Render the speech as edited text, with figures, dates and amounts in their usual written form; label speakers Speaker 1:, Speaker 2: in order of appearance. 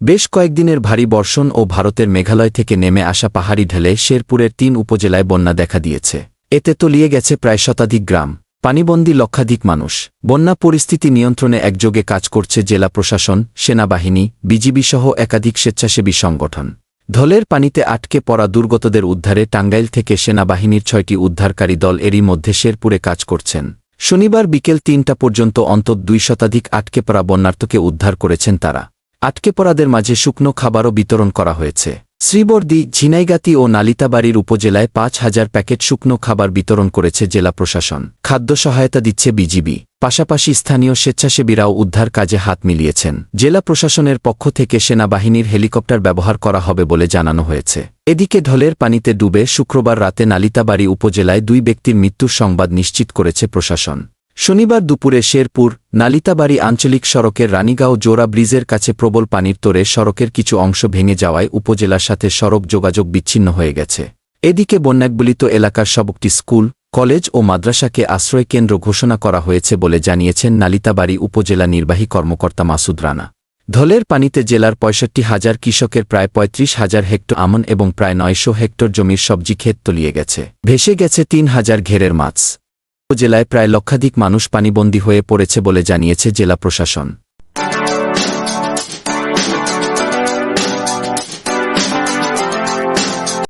Speaker 1: বেশ কয়েকদিনের ভারী বর্ষণ ও ভারতের মেঘালয় থেকে নেমে আসা পাহাড়ি ঢলে শেরপুরের ৩ উপজেলায় বন্যা দেখা দিয়েছে। এতে তলিয়ে গেছে প্রায় শতাধিক গ্রাম, পানিবন্দী লক্ষাধিক মানুষ। বন্যা পরিস্থিতি নিয়ন্ত্রণে একযোগে কাজ করছে জেলা প্রশাসন, সেনাবাহিনী, বিজিবি সহ একাধিক স্বেচ্ছাসেবী সংগঠন। ঢলের পানিতে আটকে পড়া দুর্গতদের উদ্ধারে টাঙ্গাইল থেকে সেনাবাহিনীর ৬টি উদ্ধারকারী দল এরই মধ্যে শেরপুরে কাজ করছেন। শনিবার বিকেল ৩টা পর্যন্ত অন্তত ২ শতাধিক আটকে পড়া বন্যার্তকে উদ্ধার করেছেন তারা। আটকে পড়াদের মাঝে শুকনো খাবারও বিতরণ করা হয়েছে। শ্রীবর্দী, ঝিনাইগাতি ও নালিতাবাড়ির উপজেলায় ৫,০০০ প্যাকেট শুকনো খাবার বিতরণ করেছে জেলা প্রশাসন। খাদ্য সহায়তা দিচ্ছে বিজিবি। পাশাপাশি স্থানীয় স্বেচ্ছাসেবীরাও উদ্ধার কাজে হাত মিলিয়েছেন। জেলা প্রশাসনের পক্ষ থেকে সেনাবাহিনীর হেলিকপ্টার ব্যবহার করা হবে বলে জানানো হয়েছে। এদিকে ঢলের পানিতে ডুবে শুক্রবার রাতে নালিতাবাড়ি উপজেলায় ২ ব্যক্তির মৃত্যুর সংবাদ নিশ্চিত করেছে প্রশাসন। শনিবার দুপুরে শেরপুর নালিতাবাড়ি আঞ্চলিক সড়কের রানীগাঁও জোড়া ব্রিজের কাছে প্রবল পানির তোড়ে সড়কের কিছু অংশ ভেঙে যাওয়ায় উপজেলার সাথে সড়ক যোগাযোগ বিচ্ছিন্ন হয়ে গেছে। এদিকে বন্যাকবলিত এলাকার সবকটি স্কুল, কলেজ ও মাদ্রাসাকে আশ্রয়কেন্দ্র ঘোষণা করা হয়েছে বলে জানিয়েছেন নালিতাবাড়ি উপজেলা নির্বাহী কর্মকর্তা মাসুদ রানা। ঢলের পানিতে জেলার ৬৫,০০০ কৃষকের প্রায় ৩৫,০০০ হেক্টর আমন এবং প্রায় ৯০০ হেক্টর জমির সবজি ক্ষেত তলিয়ে গেছে। ভেসে গেছে ৩,০০০ ঘেরের মাছ। উপজেলায় প্রায় লক্ষাধিক মানুষ পানিবন্দী হয়ে পড়েছে বলে জানিয়েছে জেলা প্রশাসন।